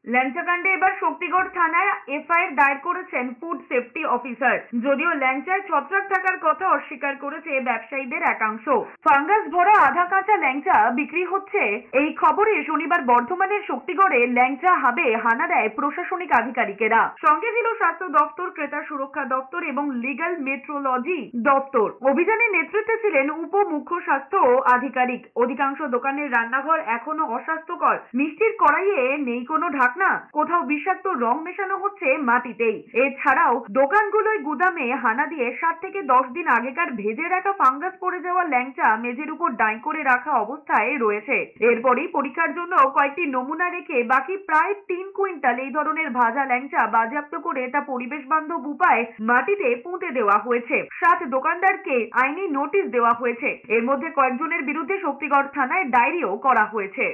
ল্যাংচাকাণ্ডে এবার শক্তিগড় থানায় এফআইআর দায়ের করেছেন ফুড সেফটি অফিসার। যদিও ল্যাংচায় ছত্রাক থাকার কথা অস্বীকার করেছে ব্যবসায়ীদের একাংশ। ফাঙ্গাস ভরা আধা কাঁচা ল্যাংচা বিক্রি হচ্ছে এই খবরে শনিবার বর্ধমানের শক্তিগড়ে ল্যাংচা হাবে হানা দেয় প্রশাসনিক আধিকারিকেরা। সঙ্গে ছিল স্বাস্থ্য দপ্তর, ক্রেতা সুরক্ষা দপ্তর এবং লিগ্যাল মেট্রোলজি দপ্তর। অভিযানের নেতৃত্বে ছিলেন উপ মুখ্য স্বাস্থ্য আধিকারিক। অধিকাংশ দোকানের রান্নাঘর এখনো অস্বাস্থ্যকর। মিষ্টির কড়াইয়ে নেই কোনো ঢাকনা, কোথাও বিষাক্ত রং মেশানো হচ্ছে মাটিতেই। এছাড়াও দোকানগুলোয় গুদামে হানা দিয়ে 7 থেকে 10 দিন আগেকার ভেজে রাখা ফাঙ্গাস পড়ে যাওয়া ল্যাংচা মেঝের উপর ডাই করে রাখা অবস্থায় রয়েছে। এরপরই পরীক্ষার জন্য কয়েকটি নমুনা রেখে বাকি প্রায় 3 কুইন্টাল এই ধরনের ভাজা ল্যাংচা বাজেয়াপ্ত করে তা পরিবেশ বান্ধব উপায়ে মাটিতে পুঁতে দেওয়া হয়েছে। 7 দোকানদারকে আইনি নোটিশ দেওয়া হয়েছে। এর মধ্যে কয়েকজনের বিরুদ্ধে শক্তিগড় থানায় ডায়েরিও করা হয়েছে।